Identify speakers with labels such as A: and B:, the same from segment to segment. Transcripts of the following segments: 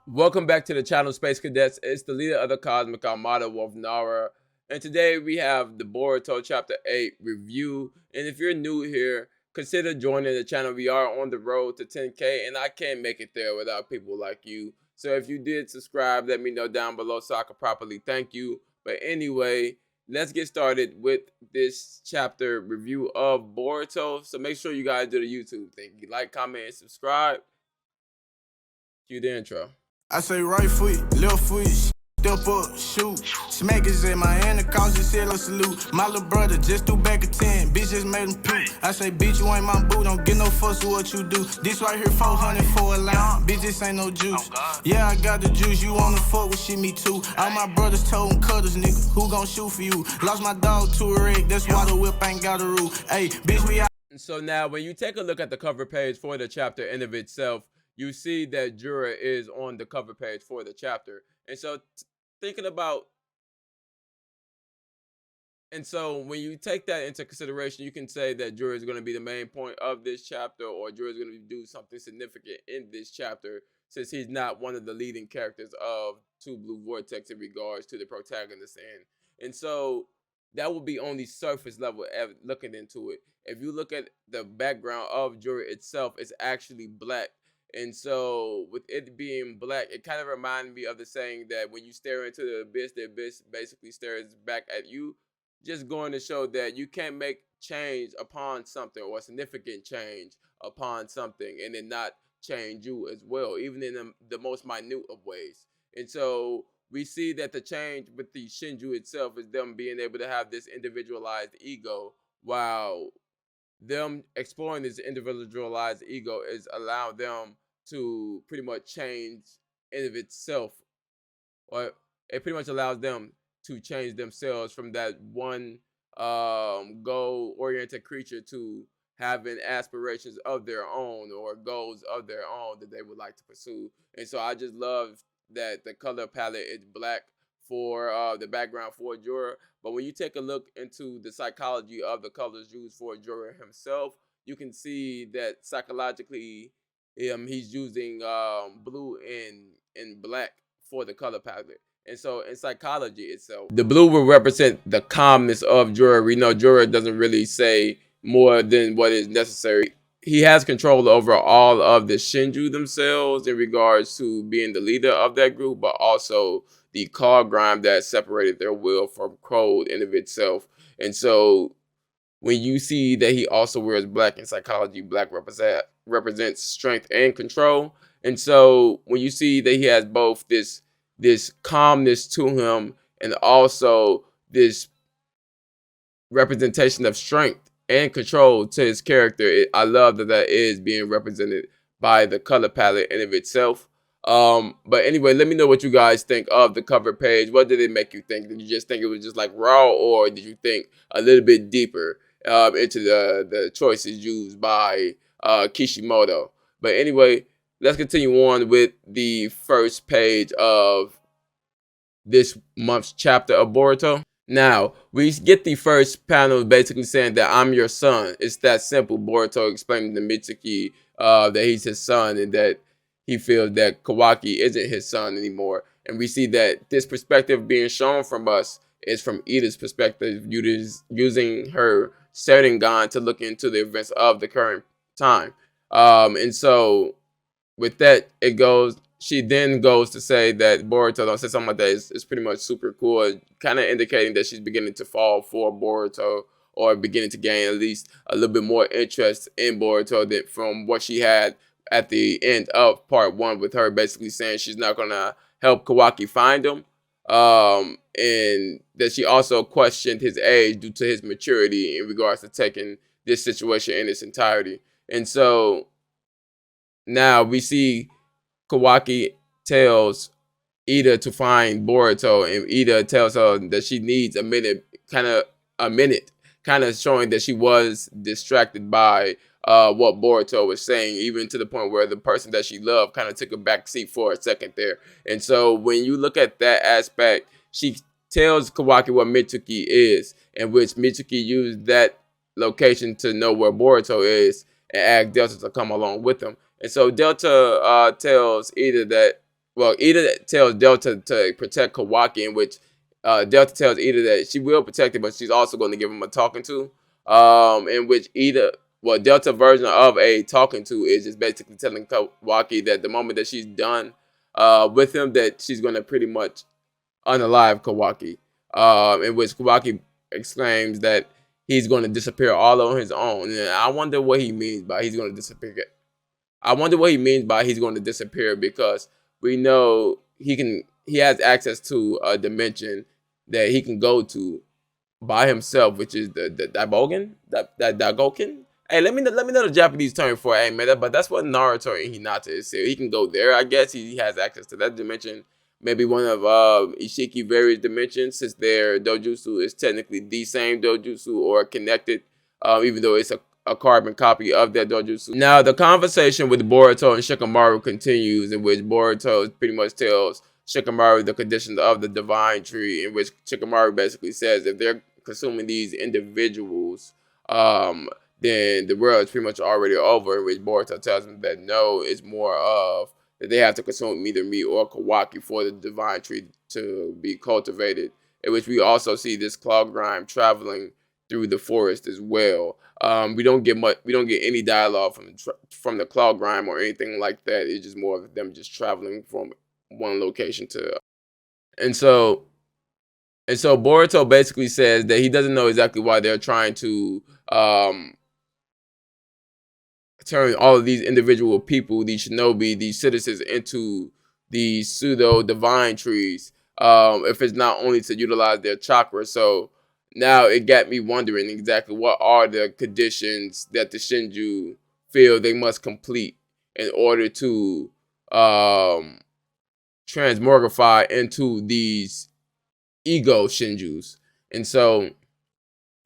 A: Welcome back to the channel, Space Cadets. It's the leader of the Cosmic Armada, Wolf Nara. And today we have the Boruto Chapter 8 review. And if you're new here, consider joining the channel. We are on the road to 10K, and I can't make it there without people like you. So if you did subscribe, let me know down below so I can properly thank you. But anyway, let's get started with this chapter review of Boruto. So make sure you guys do the YouTube thing. You like, comment, and subscribe. Cue the intro.
B: I say right foot, left foot, step up, shoot. Smackers in my hand, the cause just said a salute. My little brother just threw back a 10, bitch just made him poop. I say, bitch, you ain't my boo, don't get no fuss with what you do. This right here, 400 for a line, bitch, this ain't no juice. Yeah, I got the juice, you wanna fuck with shit, me too. All my brothers told them cutters, nigga, who gon' shoot for you? Lost my dog to a wreck, that's why the whip ain't got a rule. Hey, bitch, we out.
A: So now when you take a look at the cover page for the chapter in of itself, you see that Jura is on the cover page for the chapter. And so thinking about, and so when you take that into consideration, you can say that Jura is going to be the main point of this chapter, or Jura is going to do something significant in this chapter, since he's not one of the leading characters of Two Blue Vortex in regards to the protagonist. And so that would be only surface level looking into it. If you look at the background of Jura itself, it's actually black. And so with it being black, it kind of reminded me of the saying that when you stare into the abyss basically stares back at you. Just going to show that you can't make change upon something, or significant change upon something, and then not change you as well, even in the most minute of ways. And so we see that the change with the Shinju itself is them being able to have this individualized ego, while them exploring this individualized ego is allowing them to pretty much change in of itself, or it pretty much allows them to change themselves from that one goal-oriented creature to having aspirations of their own, or goals of their own that they would like to pursue. And so I just love that the color palette is black for the background for Jorah. But when you take a look into the psychology of the colors used for Jorah himself, you can see that psychologically he's using blue and black for the color palette. And so in psychology itself, the blue will represent the calmness of Jorah. We know Jorah doesn't really say more than what is necessary. He has control over all of the Shinju themselves in regards to being the leader of that group, but also the car grime that separated their will from code in of itself. And so when you see that he also wears black in psychology, black represents strength and control. And so when you see that he has both this calmness to him, and also this representation of strength and control to his character, I love that is being represented by the color palette in of itself. But anyway, let me know what you guys think of the cover page. What did it make you think? Did you just think it was just like raw, or did you think a little bit deeper into the choices used by Kishimoto? But anyway, let's continue on with the first page of this month's chapter of Boruto. Now, we get the first panel basically saying that I'm your son. It's that simple. Boruto explaining to Mitsuki that he's his son, and that he feels that Kawaki isn't his son anymore. And we see that this perspective being shown from us is from Ida's perspective, using her Sharingan to look into the events of the current time. And so with that, she then goes to say that Boruto, don't say something like that, is pretty much super cool, kind of indicating that she's beginning to fall for Boruto, or beginning to gain at least a little bit more interest in Boruto than from what she had at the end of part 1, with her basically saying she's not going to help Kawaki find him, and that she also questioned his age due to his maturity in regards to taking this situation in its entirety. And so now we see Kawaki tells Ida to find Boruto, and Ida tells her that she needs a minute, kind of showing that she was distracted by what Boruto was saying, even to the point where the person that she loved kind of took a back seat for a second there. And so when you look at that aspect, she tells Kawaki what Mitsuki is, in which Mitsuki used that location to know where Boruto is and asked Delta to come along with him. And so Delta tells Ida that well, Ida tells Delta to protect Kawaki, in which Delta tells Ida that she will protect him, but she's also going to give him a talking to. In which Ida, well, Delta version of a talking to is just basically telling Kawaki that the moment that she's done with him, that she's going to pretty much unalive Kawaki. In which Kawaki exclaims that he's going to disappear all on his own. And I wonder what he means by he's going to disappear. I wonder what he means by he's going to disappear, because we know he has access to a dimension that he can go to by himself, which is the Daibogen, that Dagoken. Hey, let me know the Japanese term for it, hey man. But that's what Naruto and Hinata is. So he can go there. I guess he has access to that dimension. Maybe one of Ishiki various dimensions, since their dojutsu is technically the same dojutsu or connected, even though it's a carbon copy of that dojutsu. Now, the conversation with Boruto and Shikamaru continues, in which Boruto pretty much tells Shikamaru the conditions of the divine tree, in which Shikamaru basically says if they're consuming these individuals, then the world is pretty much already over, in which Boruto tells him that no, it's more of that they have to consume either me or Kawaki for the divine tree to be cultivated, in which we also see this cloud grime traveling through the forest as well. We don't get any dialogue from the cloud grime or anything like that. It's just more of them just traveling from one location to, and so Boruto basically says that he doesn't know exactly why they're trying to turn all of these individual people, these shinobi, these citizens, into these pseudo divine trees. If it's not only to utilize their chakra. So now it got me wondering exactly what are the conditions that the Shinju feel they must complete in order to transmogrify into these ego Shinjus. And so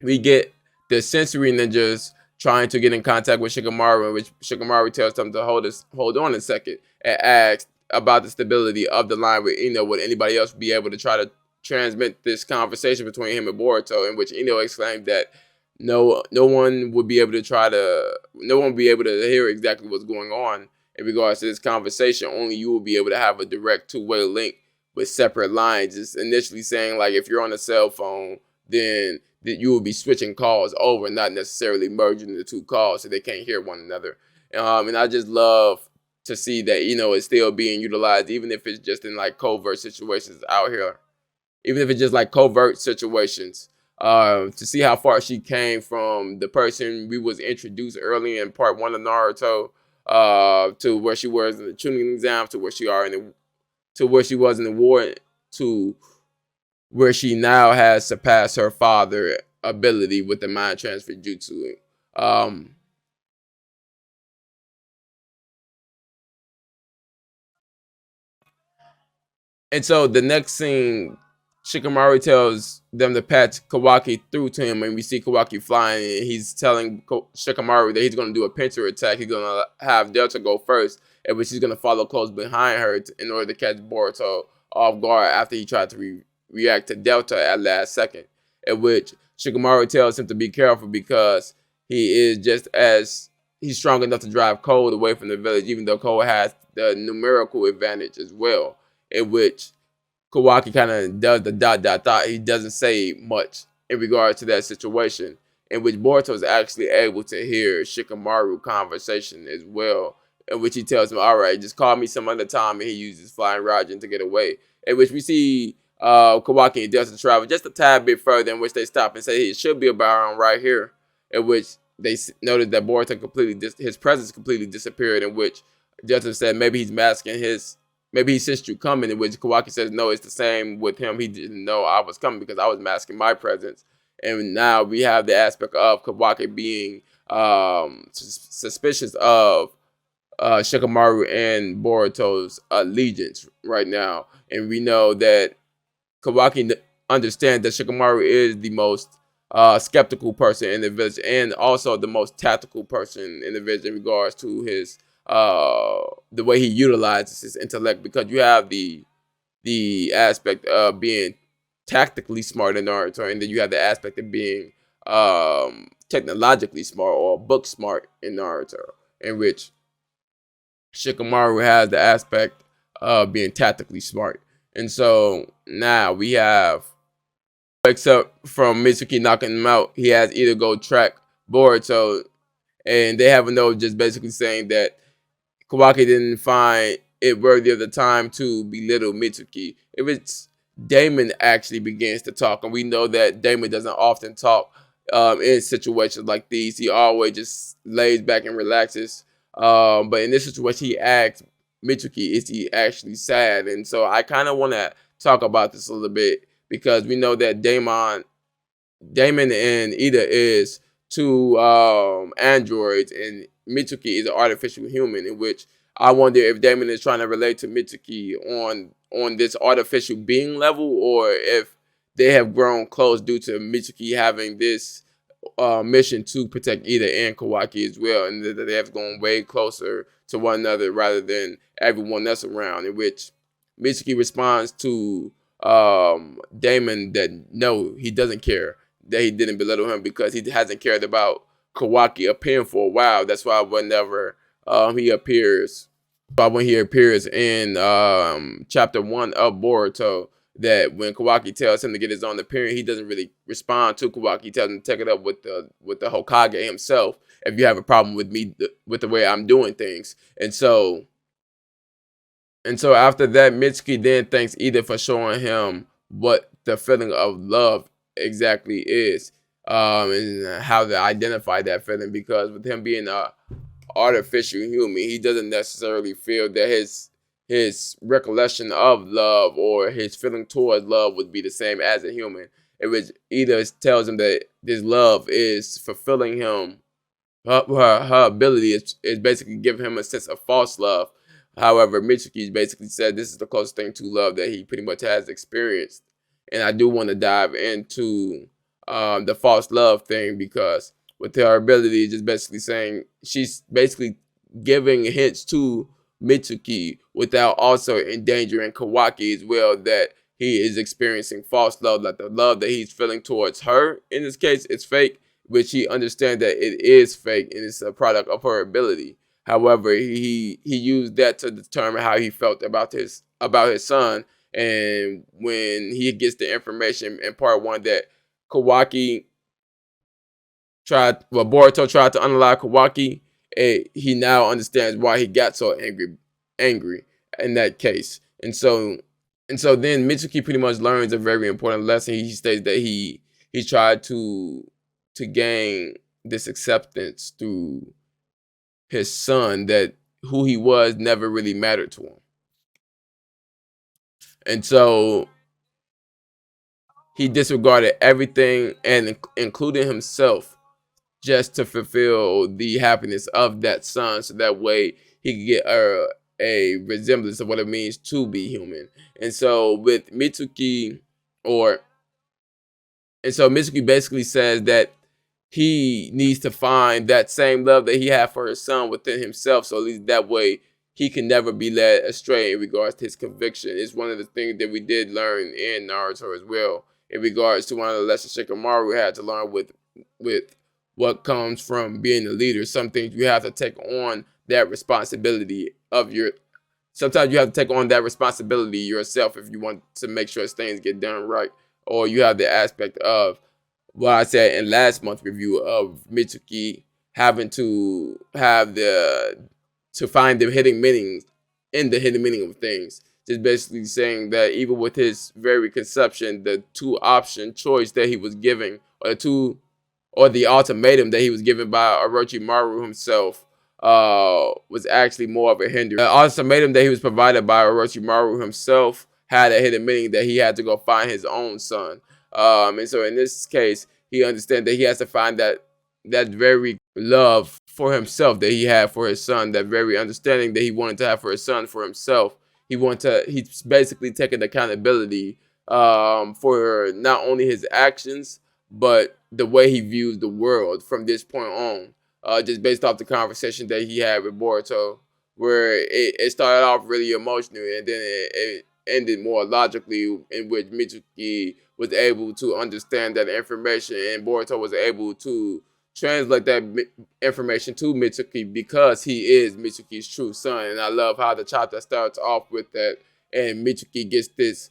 A: we get the sensory ninjas trying to get in contact with Shikamaru, in which Shikamaru tells them to hold on a second, and asks about the stability of the line with Ino. Would anybody else be able to try to transmit this conversation between him and Boruto? In which Ino exclaimed that no one would be able to hear exactly what's going on in regards to this conversation. Only you will be able to have a direct two-way link with separate lines. It's initially saying, like, if you're on a cell phone, then that you will be switching calls over, not necessarily merging the two calls so they can't hear one another. And I just love to see that, it's still being utilized, even if it's just in like covert situations out here. Even if it's just like covert situations. To see how far she came from the person we was introduced early in part 1 of Naruto, to where she was in the tuning exam, to where she was in the war, to where she now has surpassed her father ability with the mind transfer jutsu. And so the next scene, Shikamaru tells them to patch Kawaki through to him, and we see Kawaki flying, and he's telling Shikamaru that he's going to do a pincer attack. He's going to have Delta go first, and which he's going to follow close behind her in order to catch Boruto off guard after he tried to react to Delta at last second, at which Shikamaru tells him to be careful because he's strong enough to drive Cold away from the village, even though Cold has the numerical advantage as well, in which Kawaki kind of does the ... He doesn't say much in regards to that situation, in which Boruto is actually able to hear Shikamaru conversation as well, in which he tells him, all right, just call me some other time, and he uses Flying Raijin to get away, in which we see Kawaki and Delta travel just a tad bit further, in which they stop and say, hey, it should be about right here, in which they noted that Boruto his presence completely disappeared, in which Delta said maybe he's masking maybe he sensed you coming, in which Kawaki says, no, it's the same with him. He didn't know I was coming because I was masking my presence. And now we have the aspect of Kawaki being suspicious of Shikamaru and Boruto's allegiance right now. And we know that Kawaki understands that Shikamaru is the most skeptical person in the village, and also the most tactical person in the village in regards to his the way he utilizes his intellect, because you have the aspect of being tactically smart in Naruto, and then you have the aspect of being technologically smart or book smart in Naruto, in which Shikamaru has the aspect being tactically smart. And so now we have, except from Mitsuki knocking him out, he has either go track Boruto, and they have a note just basically saying that Kawaki didn't find it worthy of the time to belittle Mitsuki. If it's Damon actually begins to talk, and we know that Damon doesn't often talk in situations like these. He always just lays back and relaxes. But in this situation, he asks Mitsuki, is he actually sad? And so I kind of want to talk about this a little bit because we know that Damon and Ida is two androids, and Mitsuki is an artificial human. In which I wonder if Damon is trying to relate to Mitsuki on this artificial being level, or if they have grown close due to Mitsuki having this mission to protect Ida and Kawaki as well, and that they have gone way closer to one another rather than everyone else around. In which Mitsuki responds to Damon that no, he doesn't care, that he didn't belittle him because he hasn't cared about Kawaki appearing for a while. That's why whenever he appears, when he appears in chapter 1 of Boruto, that when Kawaki tells him to get his own appearance, he doesn't really respond to Kawaki. He tells him to take it up with the Hokage himself. If you have a problem with me, with the way I'm doing things, and so after that, Mitsuki then thanks Ida for showing him what the feeling of love exactly is, and how to identify that feeling. Because with him being a artificial human, he doesn't necessarily feel that his recollection of love or his feeling towards love would be the same as a human. It was Ida tells him that this love is fulfilling him. Her ability is basically giving him a sense of false love. However, Mitsuki basically said this is the closest thing to love that he pretty much has experienced. And I do want to dive into the false love thing, because with her ability, just basically saying she's basically giving hints to Mitsuki without also endangering Kawaki as well, that he is experiencing false love, like the love that he's feeling towards her in this case is fake, which he understands that it is fake and it's a product of her ability. However, he used that to determine how he felt about his son. And when he gets the information in part 1 that Boruto tried to unlock Kawaki, he now understands why he got so angry in that case. And so then Mitsuki pretty much learns a very important lesson. He states that he tried to gain this acceptance through his son, that who he was never really mattered to him. And so he disregarded everything, and including himself, just to fulfill the happiness of that son, so that way he could get a resemblance of what it means to be human. And so with Mitsuki, Mitsuki basically says that he needs to find that same love that he had for his son within himself, so at least that way he can never be led astray in regards to his conviction. It's one of the things that we did learn in Naruto as well, in regards to one of the lessons Shikamaru had to learn with what comes from being a leader. Some things you have to take on that responsibility of sometimes you have to take on that responsibility yourself if you want to make sure things get done right. Or you have the aspect of what I said in last month's review of Mitsuki having to have to find the hidden meanings in the hidden meaning of things. Just basically saying that even with his very conception, the 2-option choice that he was giving, or the ultimatum that he was given by Orochimaru himself, was actually more of a hindrance. The ultimatum that he was provided by Orochimaru himself had a hidden meaning that he had to go find his own son. And so in this case, he understands that he has to find that very love for himself that he had for his son, that very understanding that he wanted to have for his son for himself. He's basically taking accountability for not only his actions, but the way he views the world from this point on. Just based off the conversation that he had with Boruto, where it started off really emotional, and then it ended more logically, in which Mitsuki was able to understand that information, and Boruto was able to translate that information to Mitsuki because he is Mitsuki's true son. And I love how the chapter starts off with that, and Mitsuki gets this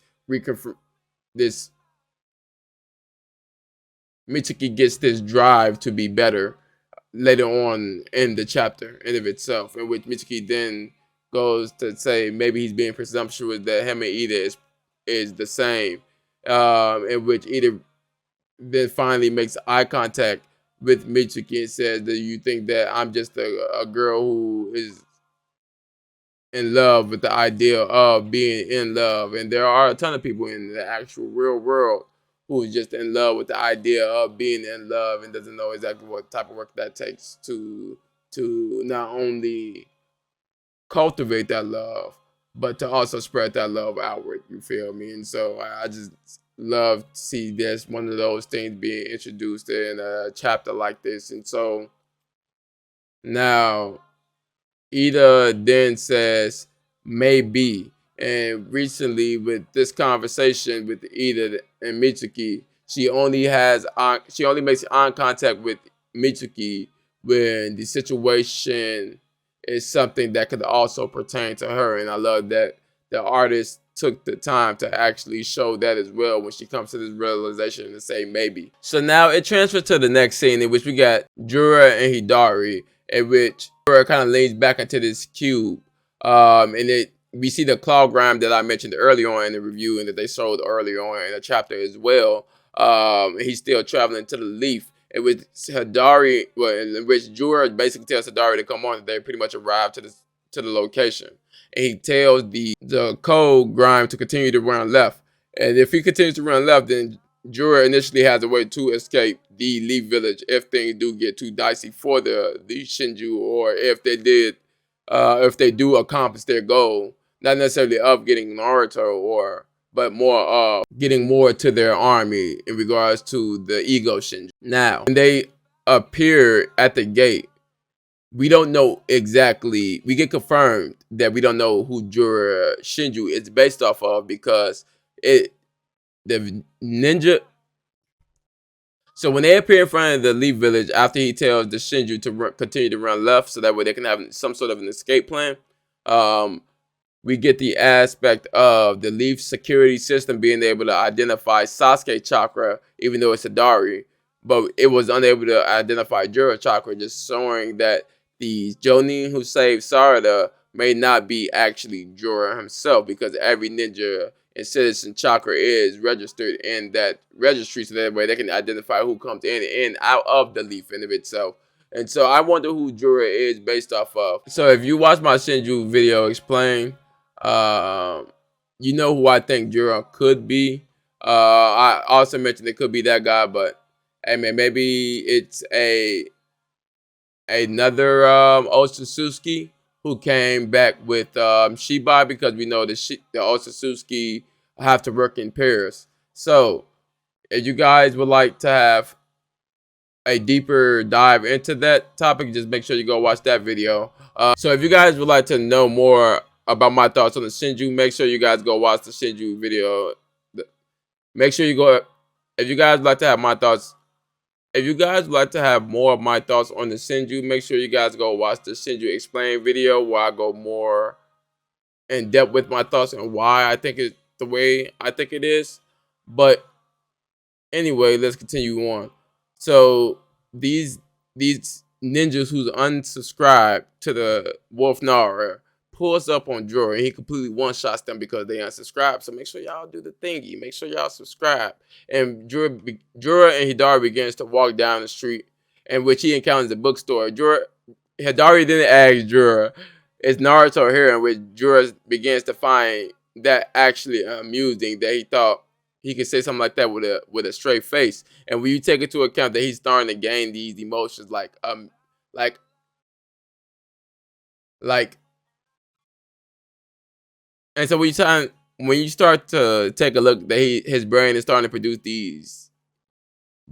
A: Mitsuki gets this drive to be better later on in the chapter in of itself, in which Mitsuki then goes to say maybe he's being presumptuous that him and Ida is the same, in which Ida then finally makes eye contact with Mitsuki and says, "Do you think that I'm just a girl who is in love with the idea of being in love?" And there are a ton of people in the actual real world who is just in love with the idea of being in love and doesn't know exactly what type of work that takes to not only cultivate that love, but to also spread that love outward. You feel me? And so I just love to see this one of those things being introduced in a chapter like this. And so now Ida then says maybe, and recently with this conversation with Ida and Mitsuki, she only makes eye contact with Mitsuki when the situation is something that could also pertain to her. And I love that the artist took the time to actually show that as well when she comes to this realization and say maybe. So now it transfers to the next scene in which we got Jura and Hidari, in which Jura kind of leans back into this cube, and we see the claw grime that I mentioned earlier on in the review and that they showed earlier on in the chapter as well. He's still traveling to the leaf, in which Hidari, in which Jura basically tells Hidari to come on, that they pretty much arrived to the location. And he tells the cold grime to continue to run left. And if he continues to run left, then Jura initially has a way to escape the Leaf Village if things do get too dicey for the Shinju, or if they do accomplish their goal, not necessarily of getting Naruto, but more of getting more to their army in regards to the ego Shinju. Now, when they appear at the gate, we don't know exactly. We get confirmed that we don't know who Jura Shinju is based off of, because the ninja. So when they appear in front of the Leaf Village after he tells the Shinju to continue to run left, so that way they can have some sort of an escape plan, we get the aspect of the Leaf security system being able to identify Sasuke chakra, even though it's Hidari, but it was unable to identify Jura chakra, just showing that the Jonin who saved Sarada may not be actually Jura himself, because every ninja and citizen chakra is registered in that registry, so that way they can identify who comes in and out of the leaf in of itself. And so I wonder who Jura is based off of. So if you watch my Shinju video explain, you know who I think Jura could be. I also mentioned it could be that guy, but hey man, maybe it's another Otsutsuki who came back with Shibai, because we know the Otsutsuki have to work in pairs. So if you guys would like to have a deeper dive into that topic, just make sure you go watch that video. So if you guys would like to know more about my thoughts on the Shinju, make sure you guys go watch the Shinju video. Make sure you go. If you guys would like to have my thoughts, if you guys would like to have more of my thoughts on the Shinju, make sure you guys go watch the Shinju Explain video, where I go more in depth with my thoughts and why I think it's the way I think it is. But anyway, let's continue on. So these ninjas who's unsubscribed to the Wolf Nara pulls up on Jura, and he completely one-shots them because they unsubscribed. So make sure y'all do the thingy. Make sure y'all subscribe. And Jura and Hidari begins to walk down the street, in which he encounters a bookstore. Hidari then asks Jura, "Is Naruto here?" In which Jura begins to find that actually amusing, that he thought he could say something like that with a straight face. And when you take into account that he's starting to gain these emotions, like and so when you start to take a look, that his brain is starting to produce these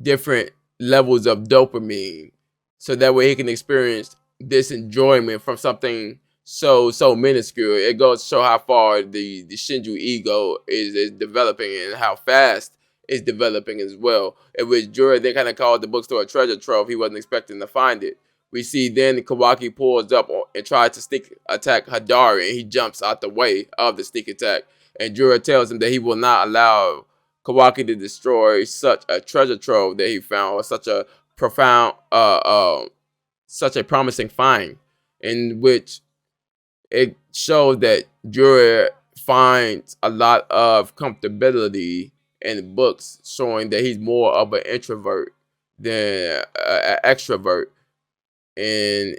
A: different levels of dopamine, so that way he can experience this enjoyment from something so minuscule. It goes to show how far the Shinju ego is developing, and how fast is developing as well. In which Jura then kind of called the bookstore a treasure trove. He wasn't expecting to find it. We see then Kawaki pulls up and tries to sneak attack Hadari, and he jumps out the way of the sneak attack. And Jura tells him that he will not allow Kawaki to destroy such a treasure trove that he found, or such a profound, such a promising find, in which it shows that Jura finds a lot of comfortability in books, showing that he's more of an introvert than an extrovert. And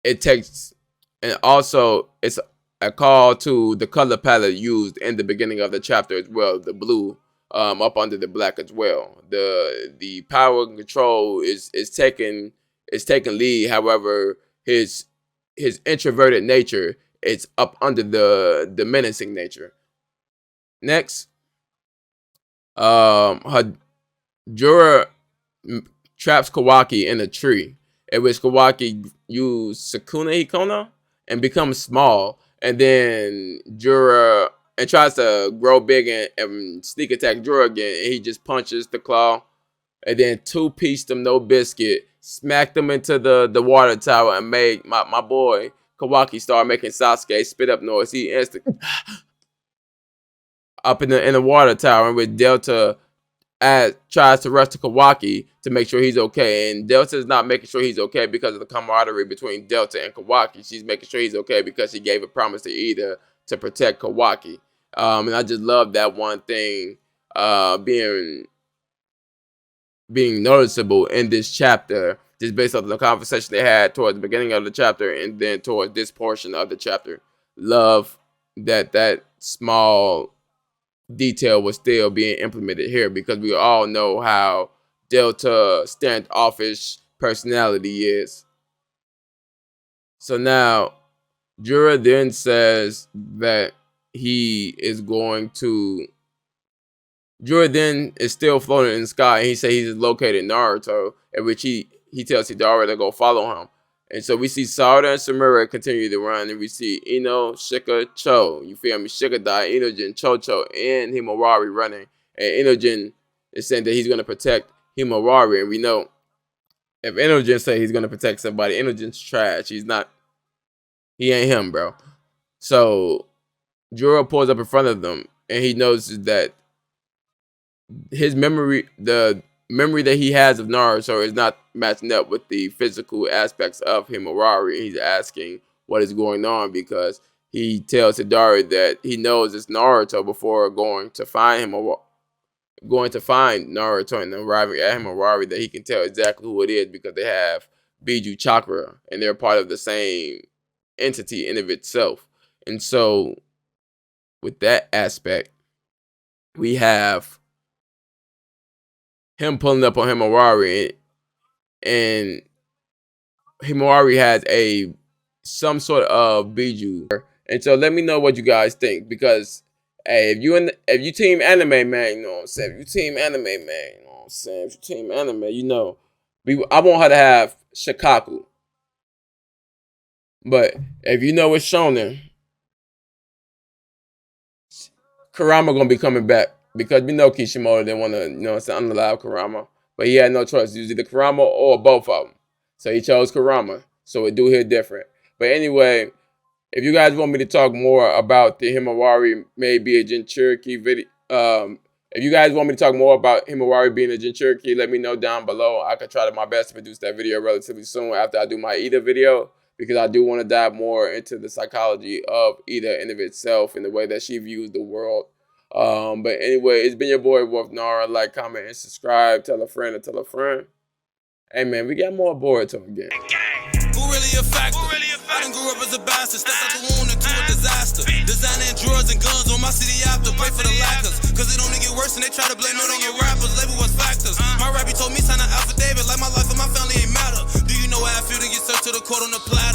A: it takes, and also it's a call to the color palette used in the beginning of the chapter as well, the blue up under the black as well. The power and control is taking lead. However, his introverted nature is up under the menacing nature. Next, Jura traps Kawaki in a tree, in which Kawaki uses Sukuna Hikono and becomes small, and then Jura and tries to grow big and sneak attack Jura again, and he just punches the claw, and then two-pieced him, no biscuit, smacked him into the water tower, and made my boy Kawaki start making Sasuke spit up noise. He instantly up in the water tower, and with Delta tries to rush to Kawaki to make sure he's okay, and Delta is not making sure he's okay because of the camaraderie between Delta and Kawaki. She's making sure he's okay because she gave a promise to Ida to protect Kawaki. And I just love that one thing being noticeable in this chapter, just based on the conversation they had towards the beginning of the chapter and then towards this portion of the chapter. Love that small detail was still being implemented here, because we all know how Delta standoffish personality is. So now Jura then says that Jura then is still floating in the sky, and he says he's located in Naruto, at which he tells Hidara to go follow him. And so we see Sarada and Samura continue to run, and we see Ino, Shika, Cho. You feel me? Shika Dai, Inojin, Chocho, and Himawari running. And Inojin is saying that he's going to protect Himawari. And we know if Inojin say he's going to protect somebody, Inojin's trash. He ain't him, bro. So Juro pulls up in front of them, and he notices that his memory, the memory that he has of Naruto, is not matching up with the physical aspects of Himawari. He's asking what is going on, because he tells Hidari that he knows it's Naruto before going to find Naruto and arriving at Himawari, that he can tell exactly who it is because they have Biju Chakra and they're part of the same entity in of itself. And so with that aspect, we have him pulling up on Himawari, and Himawari has some sort of Biju. And so let me know what you guys think, because hey, if you team anime, man, you know what I'm saying? If you team anime, man, you know what I'm saying? If you team anime, you know, I want her to have Shikaku. But if you know it's shonen, Kurama gonna be coming back, because we know Kishimoto didn't want to, you know what I'm saying, unallow Kurama. But he had no choice. It was either Kurama or both of them. So he chose Kurama. So it do hit different. But anyway, if you guys want me to talk more about the Himawari may be a Jinchuriki video, if you guys want me to talk more about Himawari being a Jinchuriki, let me know down below. I could try my best to produce that video relatively soon after I do my Ida video, because I do want to dive more into the psychology of Ida in of itself and the way that she views the world. But anyway, it's been your boy Wolf Nara. Like, comment, and subscribe. Tell a friend and tell a friend. Hey man, we got more Boruto again.
B: Who really a factor? I done grew up as a bastard, stepped out the wound into a disaster. Designing drugs and guns on my city after, pray for the lackers. Cause it only get worse and they try to blame it on your rappers. Label was factors. My rappy told me sign an affidavit like my life and my family ain't matter. Do you know how I feel to get served to the court on the platter?